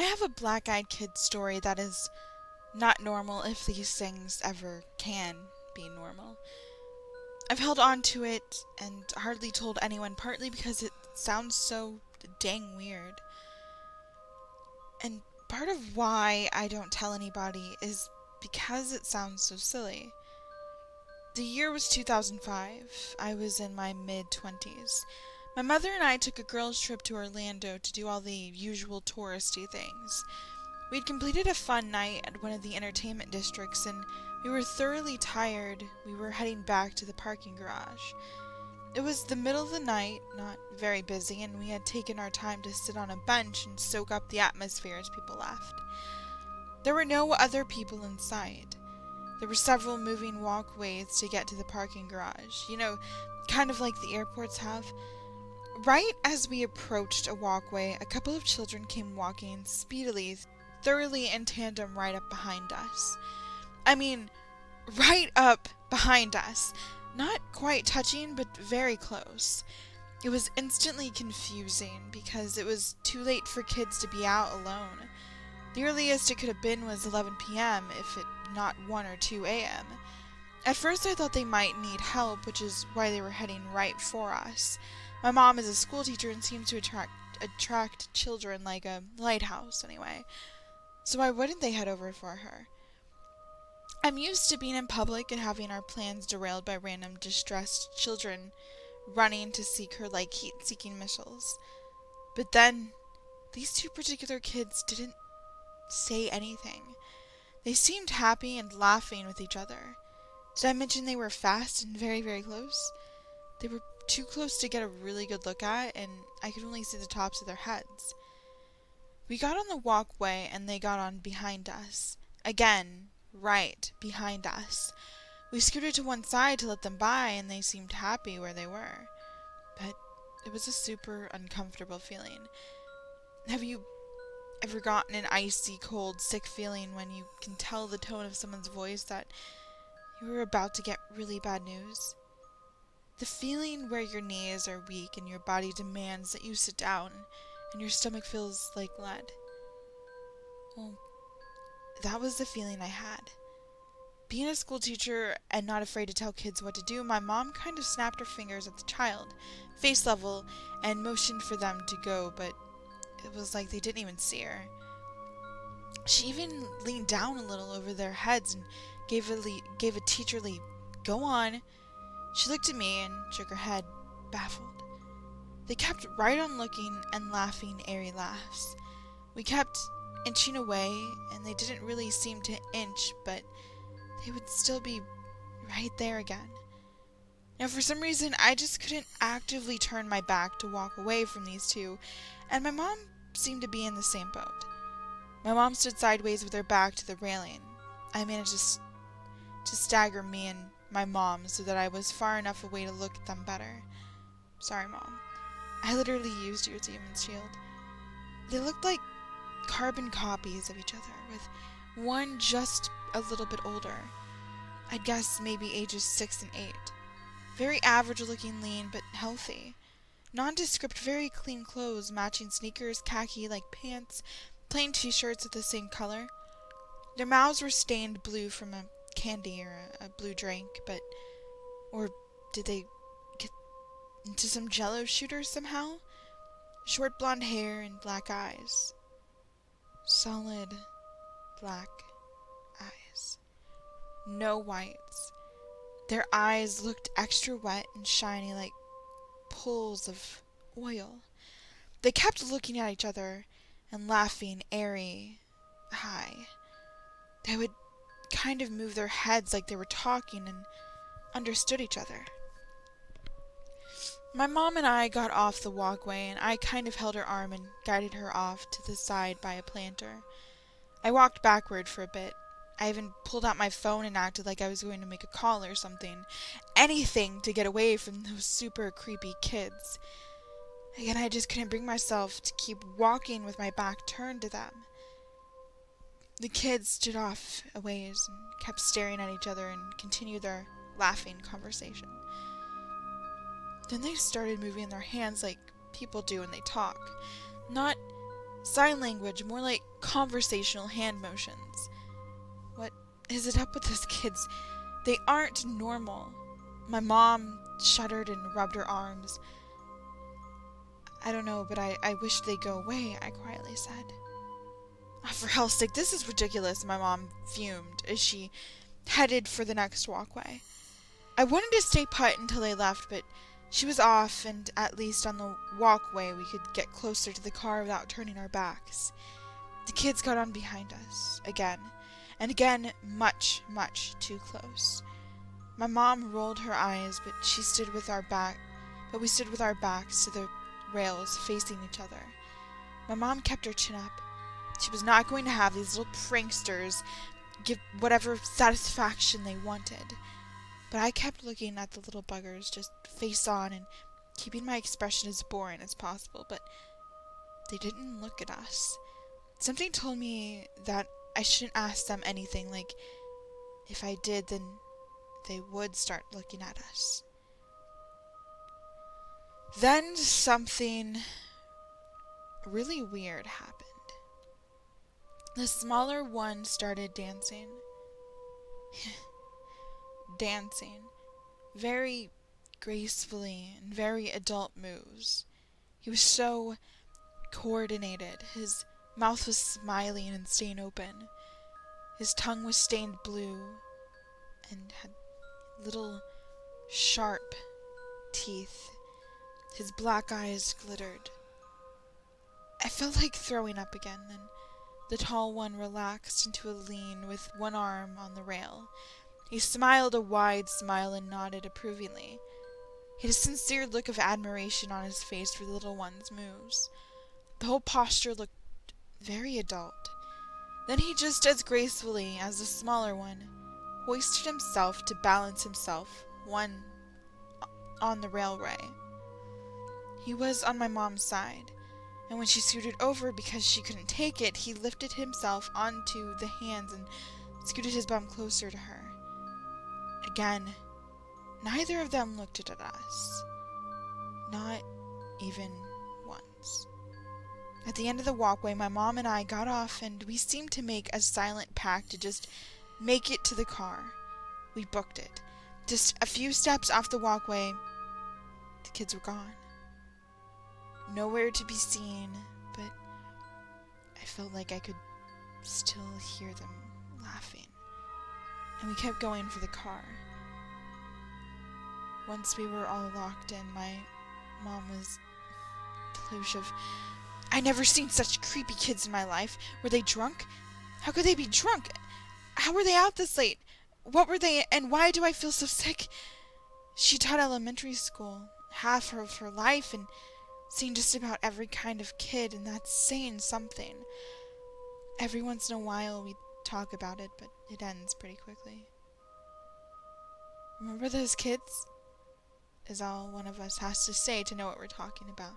I have a black-eyed kid story that is not normal, if these things ever can be normal. I've held on to it and hardly told anyone, partly because it sounds so dang weird. And part of why I don't tell anybody is because it sounds so silly. The year was 2005. I was in my mid-20s. My mother and I took a girls' trip to Orlando to do all the usual touristy things. We'd completed a fun night at one of the entertainment districts, and we were thoroughly tired. We were heading back to the parking garage. It was the middle of the night, not very busy, and we had taken our time to sit on a bench and soak up the atmosphere as people left. There were no other people in sight. There were several moving walkways to get to the parking garage, kind of like the airports have. Right as we approached a walkway, a couple of children came walking speedily, thoroughly in tandem right up behind us. I mean, right up behind us. Not quite touching, but very close. It was instantly confusing because it was too late for kids to be out alone. The earliest it could have been was 11 p.m., if it not 1 or 2 a.m. At first I thought they might need help, which is why they were heading right for us. My mom is a school teacher and seems to attract children like a lighthouse anyway. So why wouldn't they head over for her? I'm used to being in public and having our plans derailed by random distressed children running to seek her like heat-seeking missiles. But then, these two particular kids didn't say anything. They seemed happy and laughing with each other. Did I mention they were fast and very, very close? They were too close to get a really good look at, and I could only see the tops of their heads. We got on the walkway, and they got on behind us. Again, right behind us. We scooted to one side to let them by, and they seemed happy where they were. But it was a super uncomfortable feeling. Have you ever gotten an icy, cold, sick feeling when you can tell the tone of someone's voice that you were about to get really bad news? The feeling where your knees are weak and your body demands that you sit down and your stomach feels like lead. Well, that was the feeling I had. Being a school teacher and not afraid to tell kids what to do, my mom kind of snapped her fingers at the child, face level, and motioned for them to go, but it was like they didn't even see her. She even leaned down a little over their heads and gave a teacherly, "Go on." She looked at me and shook her head, baffled. They kept right on looking and laughing airy laughs. We kept inching away, and they didn't really seem to inch, but they would still be right there again. Now, for some reason, I just couldn't actively turn my back to walk away from these two, and my mom seemed to be in the same boat. My mom stood sideways with her back to the railing. I managed to stagger me and my mom so that I was far enough away to look at them better. Sorry, Mom. I literally used you as a human shield. They looked like carbon copies of each other, with one just a little bit older. I'd guess maybe ages 6 and 8. Very average looking, lean, but healthy. Nondescript, very clean clothes, matching sneakers, khaki-like pants, plain t-shirts of the same color. Their mouths were stained blue from a candy or a blue drink, or did they get into some jello shooter somehow? Short blonde hair and black eyes. Solid black eyes. No whites. Their eyes looked extra wet and shiny like pools of oil. They kept looking at each other and laughing airy, high. They would kind of move their heads like they were talking and understood each other. My mom and I got off the walkway, and I kind of held her arm and guided her off to the side by a planter. I walked backward for a bit. I even pulled out my phone and acted like I was going to make a call or something. Anything to get away from those super creepy kids. Again, I just couldn't bring myself to keep walking with my back turned to them. The kids stood off a ways and kept staring at each other and continued their laughing conversation. Then they started moving their hands like people do when they talk. Not Sign language, more like conversational hand motions. What is it up with those kids? They aren't normal. My mom shuddered and rubbed her arms. I don't know, but I wish they'd go away, I quietly said. Oh, for hell's sake, this is ridiculous, my mom fumed as she headed for the next walkway. I wanted to stay put until they left, but she was off, and at least on the walkway we could get closer to the car without turning our backs. The kids got on behind us, again, and again, much, much too close. My mom rolled her eyes, but we stood with our backs to the rails, facing each other. My mom kept her chin up. She was not going to have these little pranksters give whatever satisfaction they wanted. But I kept looking at the little buggers, just face on and keeping my expression as boring as possible, but they didn't look at us. Something told me that I shouldn't ask them anything, like if I did, then they would start looking at us. Then something really weird happened. The smaller one started dancing. Dancing. Very gracefully and very adult moves. He was so coordinated. His mouth was smiling and staying open. His tongue was stained blue and had little sharp teeth. His black eyes glittered. I felt like throwing up again, then the tall one relaxed into a lean with one arm on the rail. He smiled a wide smile and nodded approvingly. He had a sincere look of admiration on his face for the little one's moves. The whole posture looked very adult. Then he, just as gracefully as the smaller one, hoisted himself to balance himself, one on the railway. He was on my mom's side, and when she scooted over because she couldn't take it, he lifted himself onto the hands and scooted his bum closer to her. Again, neither of them looked at us. Not even once. At the end of the walkway, my mom and I got off, and we seemed to make a silent pact to just make it to the car. We booked it. Just a few steps off the walkway, the kids were gone. Nowhere to be seen, but I felt like I could still hear them laughing. And we kept going for the car. Once we were all locked in, my mom was deluge of, I never seen such creepy kids in my life. Were they drunk? How could they be drunk? How were they out this late? What were they, and why do I feel so sick? She taught elementary school half of her life and seen just about every kind of kid, and that's saying something. Every once in a while we talk about it, but it ends pretty quickly. Remember those kids? Is all one of us has to say to know what we're talking about.